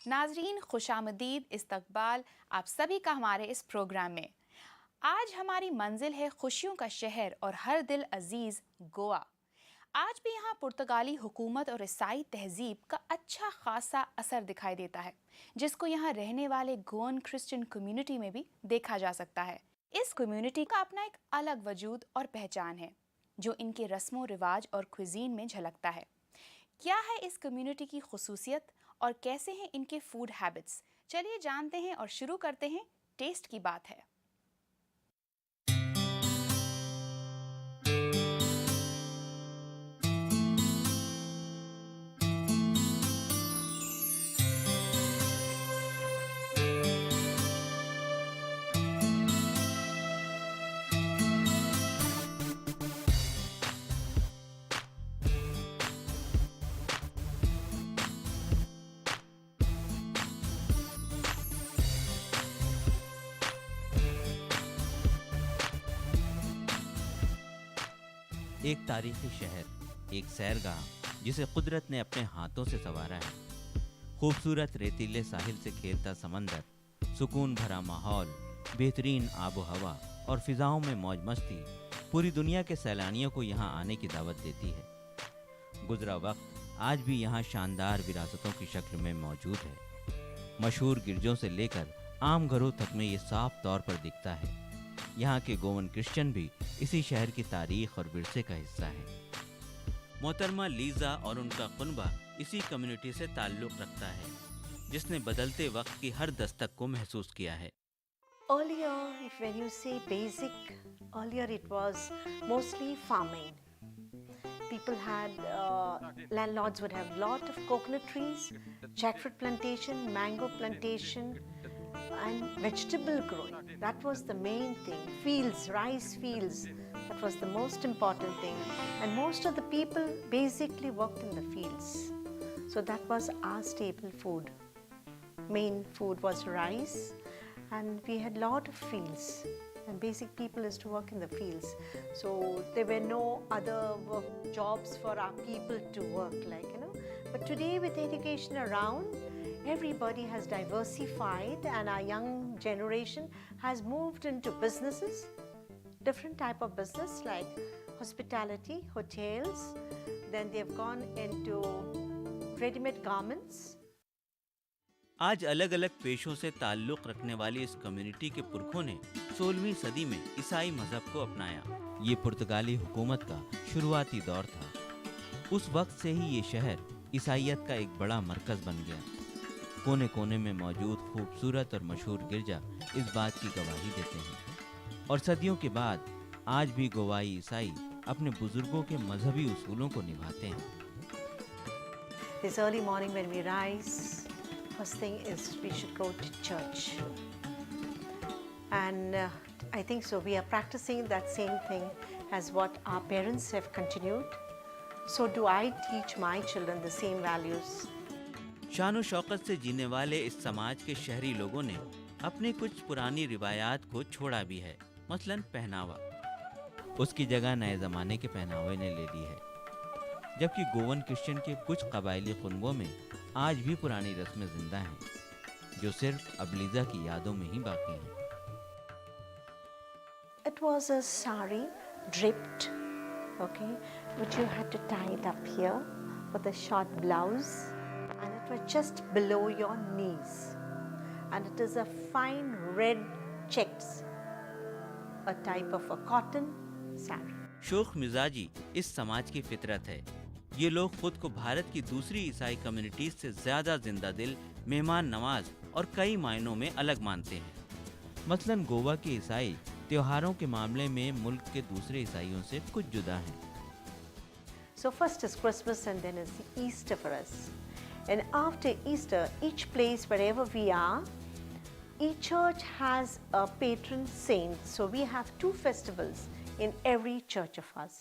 नाजरीन, खुशामदीद, इस्तकबाल आप सभी का हमारे इस प्रोग्राम में। आज हमारी मंजिल है खुशियों का शहर और हर दिल अजीज गोवा। आज भी यहाँ पुर्तगाली हुकूमत और ईसाई तहजीब का अच्छा खासा असर दिखाई देता है, जिसको यहाँ रहने वाले गोवन क्रिश्चियन कम्युनिटी में भी देखा जा सकता है। इस कम्युनिटी का अपना एक अलग वजूद और पहचान है, जो इनके रस्मों रिवाज और क्विजीन में झलकता है। क्या है इस कम्युनिटी की खुसूसियत और कैसे हैं इनके फूड हैबिट्स? चलिए जानते हैं और शुरू करते हैं। टेस्ट की बात है। एक तारीखी शहर, एक सैरगाह जिसे कुदरत ने अपने हाथों से संवारा है। खूबसूरत रेतीले साहिल से खेलता समंदर, सुकून भरा माहौल, बेहतरीन आबो हवा और फिजाओं में मौज मस्ती पूरी दुनिया के सैलानियों को यहाँ आने की दावत देती है। गुजरा वक्त आज भी यहाँ शानदार विरासतों की शक्ल में मौजूद है। मशहूर गिरजों से लेकर आम घरों तक में ये साफ तौर पर दिखता है। यहाँ के गोवन क्रिश्चियन भी इसी शहर की तारीख और विरसे का हिस्सा है। मोहतरमा लीजा और उनका कुनबा इसी कम्युनिटी से ताल्लुक़ रखता है, जिसने बदलते वक्त की हर दस्तक को महसूस किया है। Earlier, if when you say basic, earlier it was mostly farming. People had, landlords would have lot of coconut trees, jackfruit plantation, mango plantation, and vegetable growing. That was the main thing. Fields, rice fields, that was the most important thing. And most of the people basically worked in the fields. So that was our staple food. Main food was rice, and we had lot of fields. And basic people used to work in the fields. So there were no other jobs for our people to work, like, you know. But today with education around, everybody has diversified, and our young generation has moved into businesses, different type of business like hospitality, hotels. Then they've gone into ready-made garments. आज अलग अलग पेशों से ताल्लुक़ रखने वाली इस community के पुरखों ने 16वीं सदी में ईसाई मजहब को अपनाया। ये पुर्तगाली हुकूमत का शुरुआती दौर था। उस वक्त से ही ये शहर ईसाईयत का एक बड़ा मरकज बन गया। कोने कोने में मौजूद खूबसूरत और मशहूर गिरजा इस बात की गवाही देते हैं। और सदियों के बाद आज भी गोवाई ईसाई अपने बुजुर्गों के मजहबी उसूलों को निभाते हैं। This early morning when we rise, first thing is we should go to church. And I think so we are practicing that same thing as what our parents have continued. So do I teach my children the same values. शान शौकत से जीने वाले इस समाज के शहरी लोगों ने अपनी कुछ पुरानी रिवायात को छोड़ा भी है। मसलन पहनावा, उसकी जगह नए ज़माने के पहनावे ने ले ली है। जबकि गोवन क्रिश्चियन के कुछ कबायली कुनबों में आज भी पुरानी रस्में जिंदा हैं, जो सिर्फ अब लीजा की यादों में ही बाकी हैं। It was a sari draped, okay, but you had to tie it up here with a short blouse, and it was just below your knees, and it is a fine red checks, a type of a cotton sari. शोख मिजाजी इस समाज की फितरत है। ये लोग खुद को भारत की दूसरी ईसाई कम्युनिटीज से ज्यादा जिंदा दिल, मेहमान नवाज और कई मायनों में अलग मानते हैं। मसलन गोवा के ईसाई त्योहारों के मामले में मुल्क के दूसरे ईसाइयों से कुछ जुदा हैं। So first is Christmas and then is Easter for us. And after Easter, each place wherever we are, each church has a patron saint. So we have 2 festivals in every church of us.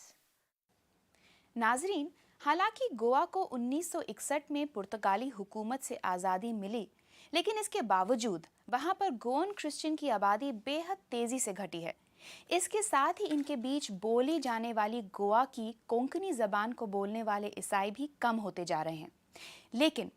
नाजरीन, हालांकि गोवा को 1961 में पुर्तगाली हुकूमत से आज़ादी मिली, लेकिन इसके बावजूद वहां पर गोवन क्रिश्चियन की आबादी बेहद तेजी से घटी है। इसके साथ ही इनके बीच बोली जाने वाली गोवा की कोंकणी ज़बान को बोलने वाले ईसाई भी कम होते जा रहे हैं। लेकिन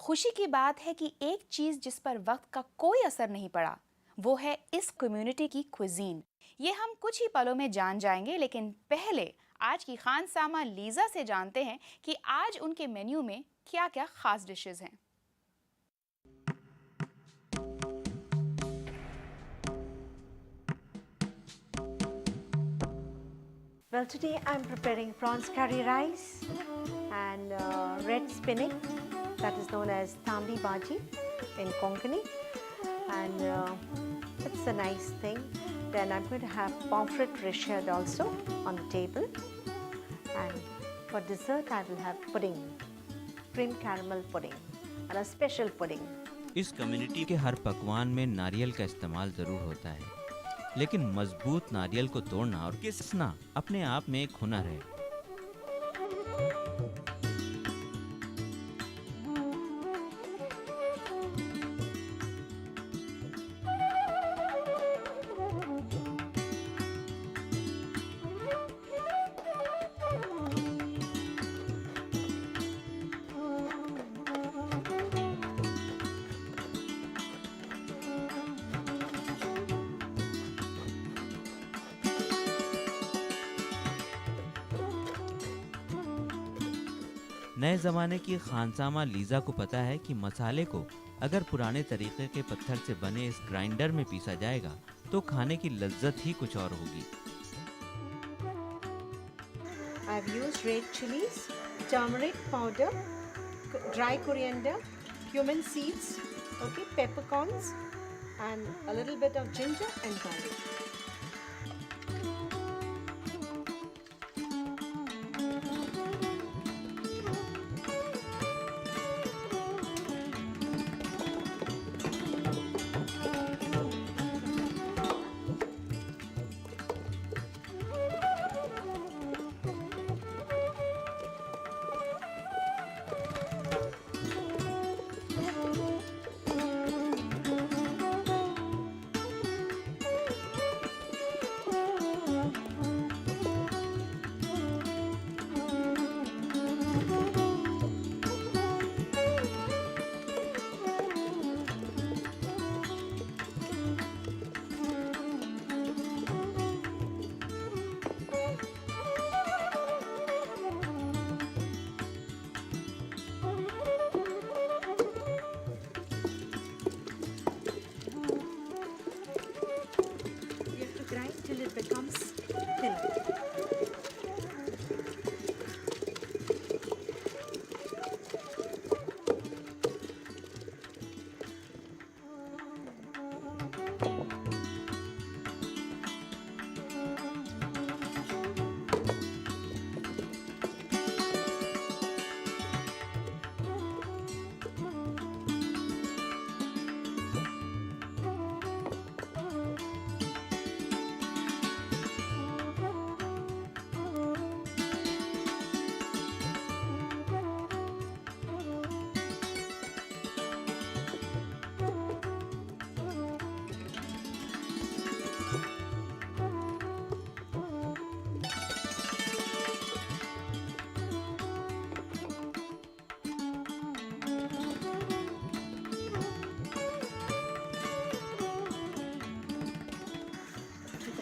खुशी की बात है कि एक चीज जिस पर वक्त का कोई असर नहीं पड़ा वो है इस कम्युनिटी की क्विजीन। ये हम कुछ ही पलों में जान जाएंगे, लेकिन पहले आज की खानसामा लीजा से जानते हैं कि आज उनके मेन्यू में क्या क्या खास डिशेस हैं। Well, today I'm preparing prawns curry rice and red spinach, that is known as tambi bhaji in Konkani, and it's a nice thing. Then I'm going to have pomfret rishad also on the table, and for dessert I will have pudding, cream caramel pudding, and a special pudding. इस community के हर पकवान में नारियल का इस्तेमाल ज़रूर होता है, लेकिन मजबूत नारियल को तोड़ना और घिसना अपने आप में एक हुनर है। नए ज़माने की खानसामा लीजा को पता है कि मसाले को अगर पुराने तरीके के पत्थर से बने इस ग्राइंडर में पीसा जाएगा तो खाने की लज्जत ही कुछ और होगी। I've used red chilies, turmeric powder, dry coriander, cumin seeds, okay, peppercorns, and a little bit of ginger and garlic. Till it becomes thin.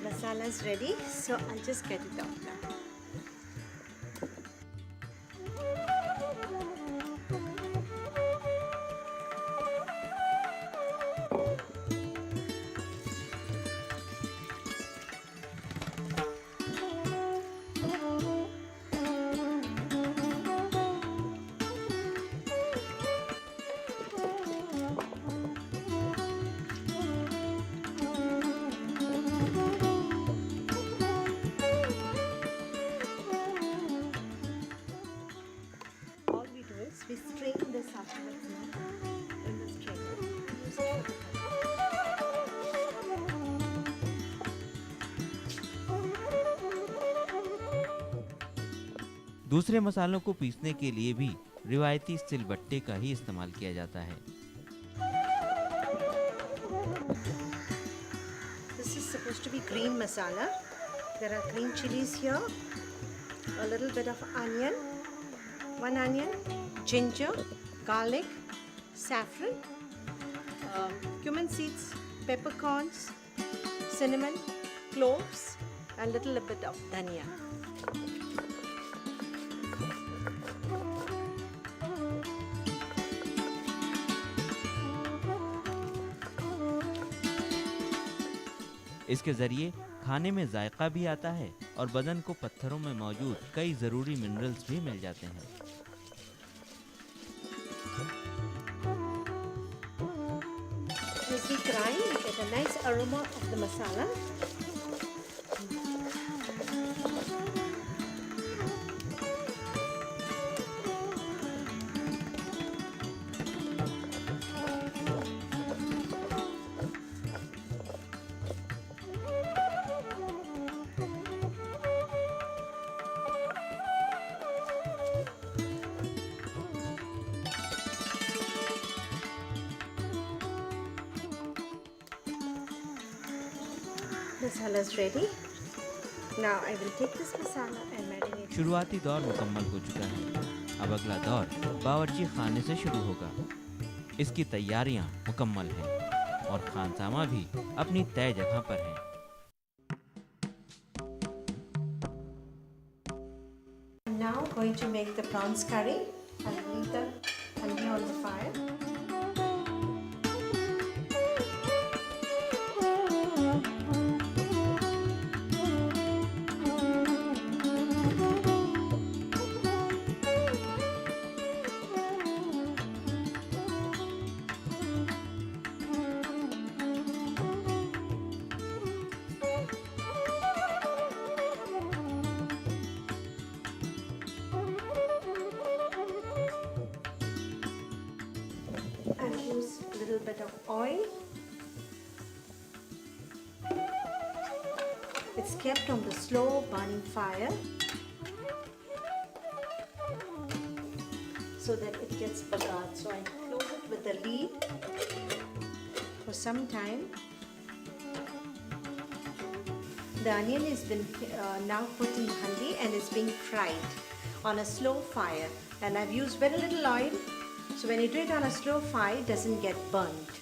Masala is ready, so I'll just get it out now. We strain this afterwards now in the strainer. दूसरे मसालों को पीसने के लिए भी रिवायती सिलबट्टे का ही इस्तेमाल किया जाता है। This is supposed to be green masala. There are green chilies here, a little bit of onion, one onion, ginger, garlic, saffron, cumin seeds, peppercorns, cinnamon, cloves, and little bit of dhania. इसके जरिए खाने में जायका भी आता है और बदन को पत्थरों में मौजूद कई ज़रूरी मिनरल्स भी मिल जाते हैं। As we grind, we get a nice aroma of the masala. Masala is ready. Now I will take this masala and marinate. शुरुआती दौर मुकम्मल हो चुका है। अब अगला दौर बावर्ची खाने से शुरू होगा। इसकी तैयारियां मुकम्मल हैं और खानसामा भी अपनी तय जगह पर है। I'm now going to make the prawns curry. I'll leave the handi on the fire. I'll use a little bit of oil. It's kept on the slow burning fire so that it gets bagaad. So I close it with the lid for some time. The onion has been now put in the handi and is being fried on a slow fire. And I've used very little oil, so when you do it on a slow fire, it doesn't get burnt.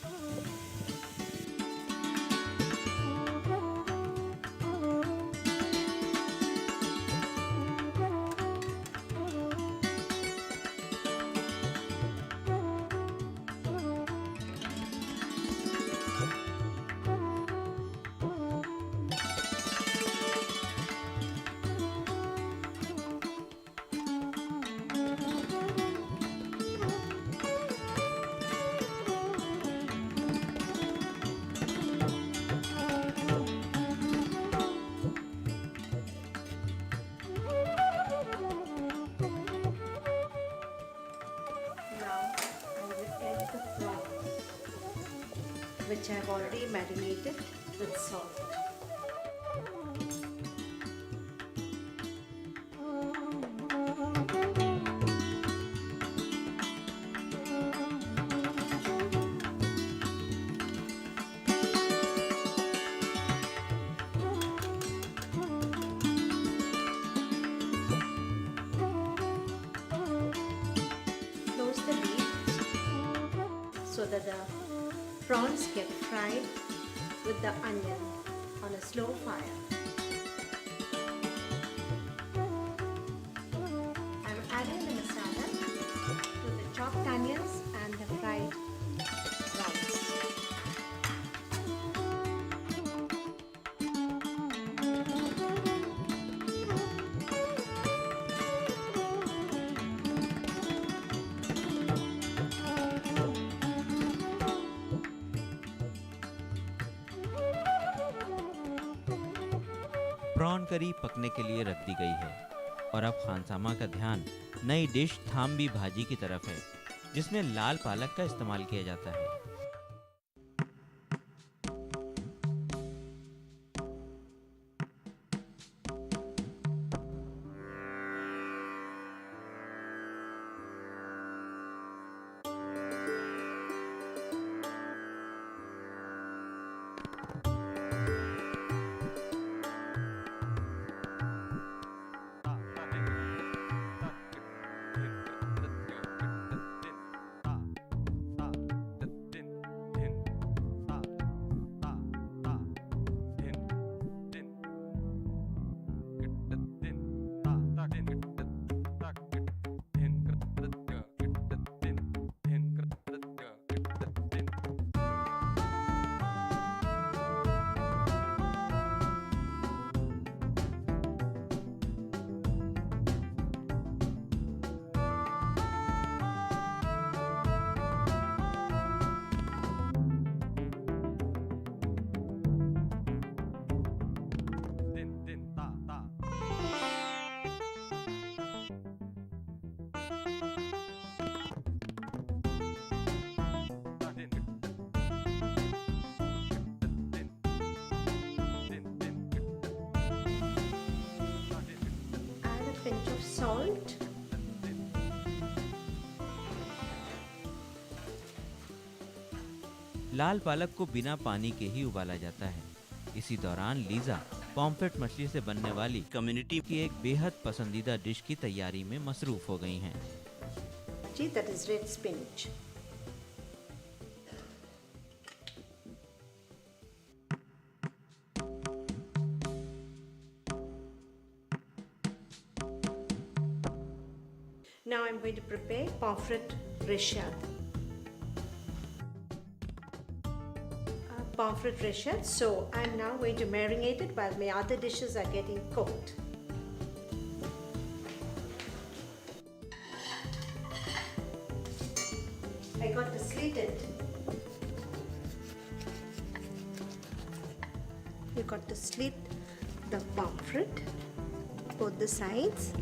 Which I've already marinated with salt. Close the lid so that the prawns get fried with the onion on a slow fire. I'm adding the masala to the chopped onions and the fried prawns. Prawn curry पकने के लिए रख दी गई है और अब खानसामा का ध्यान नई डिश थाम्बी भाजी की तरफ है, जिसमें लाल पालक का इस्तेमाल किया जाता है। Add a pinch of salt. लाल पालक को बिना पानी के ही उबाला जाता है। इसी दौरान लीजा पॉम्फ्रेट मछली से बनने वाली कम्युनिटी की एक बेहद पसंदीदा डिश की तैयारी में मसरूफ हो गई हैं। That is red spinach. Now I'm going to prepare pomfret rechade. Pomfret rechade. So I'm now going to marinate it while my other dishes are getting cooked. I got to slit it. You got to slit the pomfret, both the sides.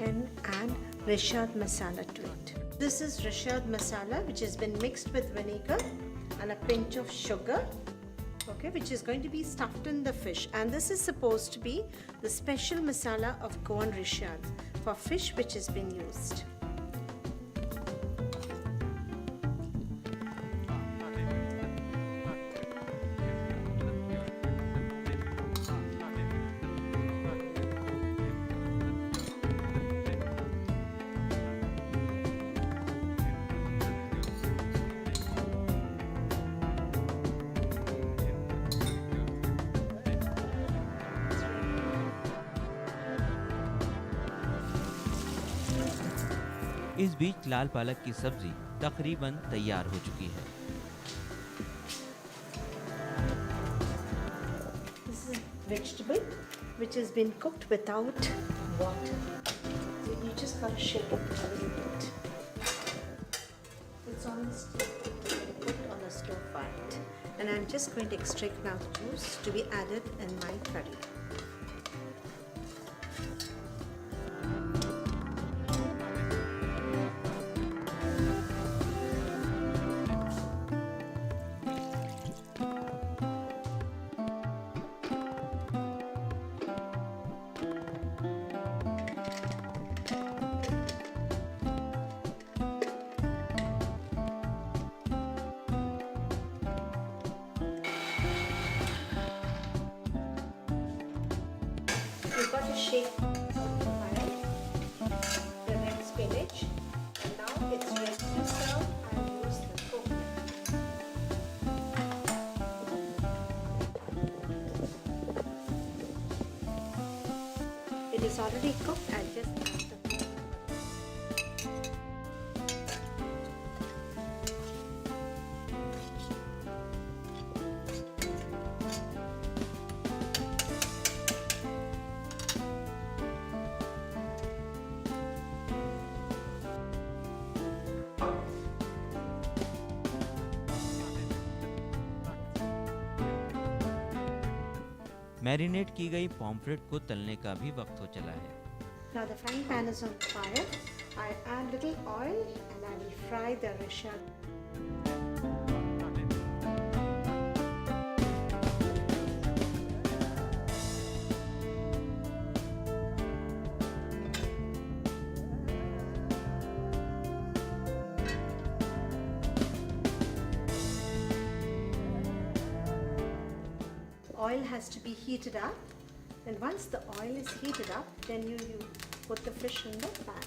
And add rechade masala to it. This is rechade masala which has been mixed with vinegar and a pinch of sugar, okay, which is going to be stuffed in the fish. And this is supposed to be the special masala of Goan rechade for fish which has been used. इस बीच लाल पालक की सब्जी तकरीबन तैयार हो चुकी है। This is vegetable which has been cooked without water. So you just gotta shake it a little bit. It's on the stove, put on the stove fire. And I'm just going to extract now the juice to be added in my curry. You've got to shake on the fire the red spinach, and now it's ready to serve. I'll use the coconut. It is already cooked. I'll just add the coconut. Marinate की गई pomfret को तलने का भी वक्त हो चला है। Now the frying pan is on fire. I add little oil and I will fry the rechade. Oil has to be heated up, and once the oil is heated up, then you put the fish in the pan.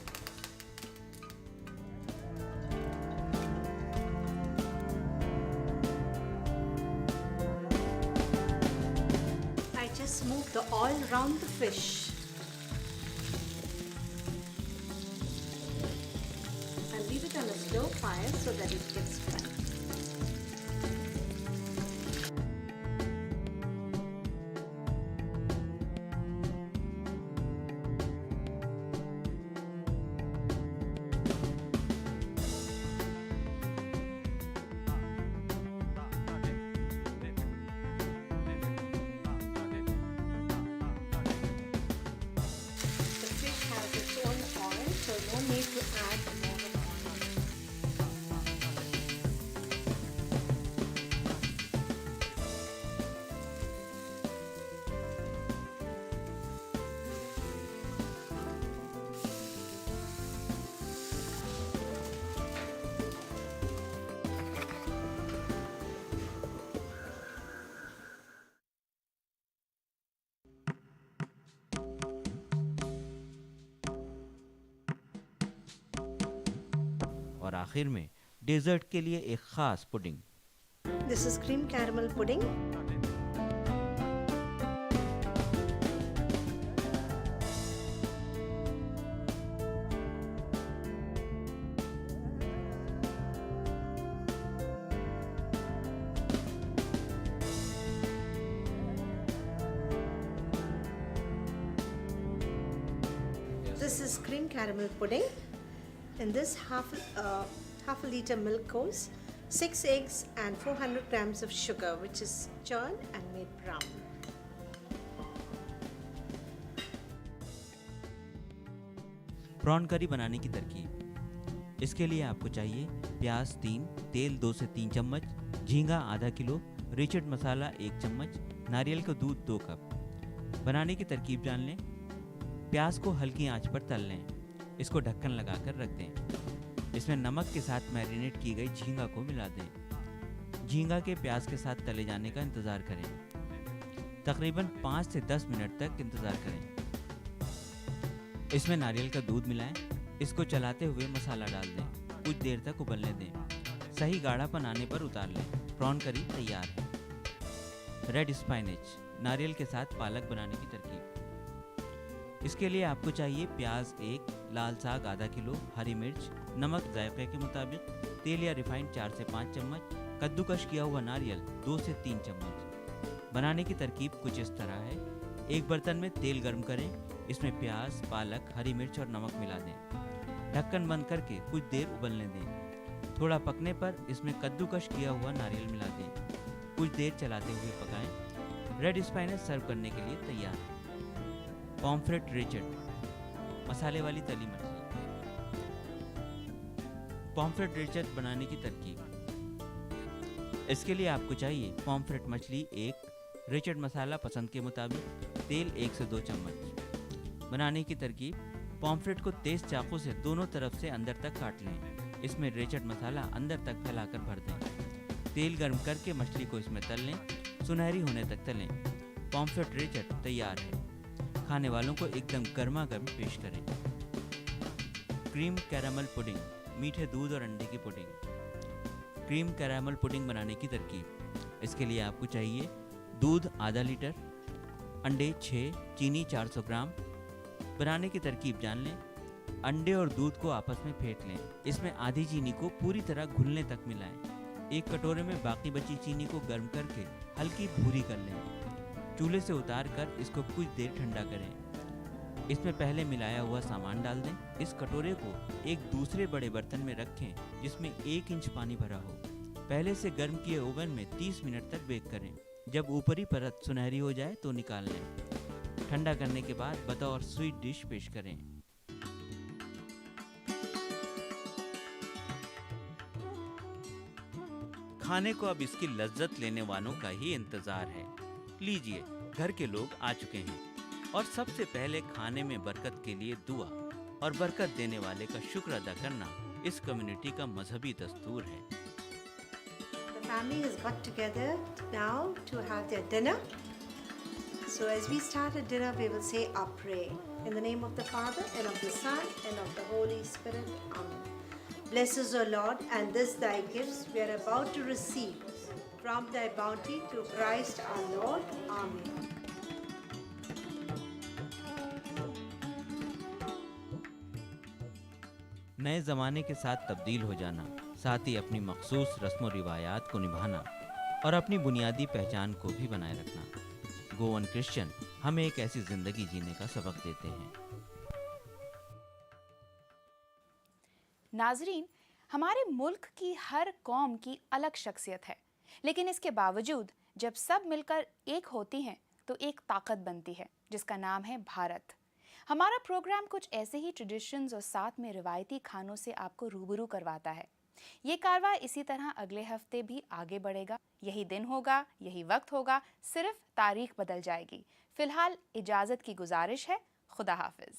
I just move the oil around the fish and leave it on a slow fire so that it gets fried. और आखिर में desert के लिए एक खास pudding. This is cream caramel pudding. This is cream caramel pudding. In this half a liter milk goes 6 eggs and 400 grams of sugar, which is churned and made brown. Prawn curry बनाने की तरकीब। इसके लिए आपको चाहिए प्याज 3, तेल 2 से 3 चम्मच, झींगा आधा किलो, रिचड मसाला 1 चम्मच, नारियल का दूध 2 कप। बनाने की तरकीब जान लें। प्याज को हल्की आंच पर तल लें। इसको ढक्कन लगाकर रख दें। इसमें नमक के साथ मैरिनेट की गई झींगा को मिला दें। झींगा के प्याज के साथ तले जाने का इंतज़ार करें। तकरीबन 5 से 10 मिनट तक इंतज़ार करें। इसमें नारियल का दूध मिलाएं। इसको चलाते हुए मसाला डाल दें। कुछ देर तक उबलने दें। सही गाढ़ापन आने पर उतार लें। प्रॉन करी तैयार है। रेड स्पाइनेच, नारियल के साथ पालक बनाने की तरकीब। इसके लिए आपको चाहिए प्याज 1, लाल साग आधा किलो, हरी मिर्च, नमक जायके के मुताबिक, तेल या रिफाइंड 4 से 5 चम्मच, कद्दूकश किया हुआ नारियल 2 से 3 चम्मच। बनाने की तरकीब कुछ इस तरह है। एक बर्तन में तेल गर्म करें। इसमें प्याज, पालक, हरी मिर्च और नमक मिला दें। ढक्कन बंद करके कुछ देर उबलने दें। थोड़ा पकने पर इसमें कद्दूकश किया हुआ नारियल मिला दें। कुछ देर चलाते हुए पकाएं। रेड स्पाइनेच सर्व करने के लिए तैयार है। पॉम्फ्रेट रिचड, मसाले वाली तली मछली। पॉम्फ्रेट रिचड बनाने की तरकीब। इसके लिए आपको चाहिए पॉम्फ्रेट मछली 1, रिचड मसाला पसंद के मुताबिक, तेल 1 से 2 चम्मच। बनाने की तरकीब। पॉम्फ्रेट को तेज चाकू से दोनों तरफ से अंदर तक काट लें। इसमें रिचड मसाला अंदर तक फैलाकर भर दें। तेल गर्म करके मछली को इसमें तल लें। सुनहरी होने तक तलें। पॉम्फ्रेट रिचड तैयार है। खाने वालों को एकदम गर्मा गर्म पेश करें। क्रीम कैरामल पुडिंग, मीठे दूध और अंडे की पुडिंग। क्रीम कैरामल पुडिंग बनाने की तरकीब। इसके लिए आपको चाहिए दूध आधा लीटर, अंडे 6, चीनी 400 ग्राम। बनाने की तरकीब जान लें। अंडे और दूध को आपस में फेंट लें। इसमें आधी चीनी को पूरी तरह घुलने तक मिलाएं। एक कटोरे में बाकी बची चीनी को गर्म करके हल्की भूरी कर लें। चूल्हे से उतार कर इसको कुछ देर ठंडा करें। इसमें पहले मिलाया हुआ सामान डाल दें। इस कटोरे को एक दूसरे बड़े बर्तन में रखें जिसमें 1 इंच पानी भरा हो। पहले से गर्म किए ओवन में 30 मिनट तक बेक करें। जब ऊपरी परत सुनहरी हो जाए तो निकाल लें। ठंडा करने के बाद बतौर स्वीट डिश पेश करें। खाने को अब इसकी लज्जत लेने वालों का ही इंतजार है। लीजिए, घर के लोग आ चुके हैं और सबसे पहले खाने में बरकत के लिए दुआ और बरकत देने वाले का शुक्र अदा करना इस कम्युनिटी का मजहबी दस्तूर है। The family has got together now to have their dinner. So as we start our dinner, we will say our prayer. In the name of the Father, and of the Son, and of the Holy Spirit. Amen. Bless us, O Lord, and this thy gifts we are about to receive from thy bounty through Christ our Lord. Amen. नए ज़माने के साथ तब्दील हो जाना, साथ ही अपनी मखसूस रस्म व रिवायात को निभाना और अपनी बुनियादी पहचान को भी बनाए रखना। गोवन क्रिश्चियन हमें एक ऐसी ज़िंदगी जीने का सबक देते हैं। नाजरीन, हमारे मुल्क की हर कौम की अलग शख्सियत है, लेकिन इसके बावजूद जब सब मिलकर एक होती हैं तो एक ताकत बनती है जिसका नाम है भारत। हमारा प्रोग्राम कुछ ऐसे ही ट्रेडिशंस और साथ में रिवायती खानों से आपको रूबरू करवाता है। ये कारवां इसी तरह अगले हफ्ते भी आगे बढ़ेगा। यही दिन होगा, यही वक्त होगा, सिर्फ तारीख बदल जाएगी। फिलहाल इजाज़त की गुजारिश है। खुदा हाफिज।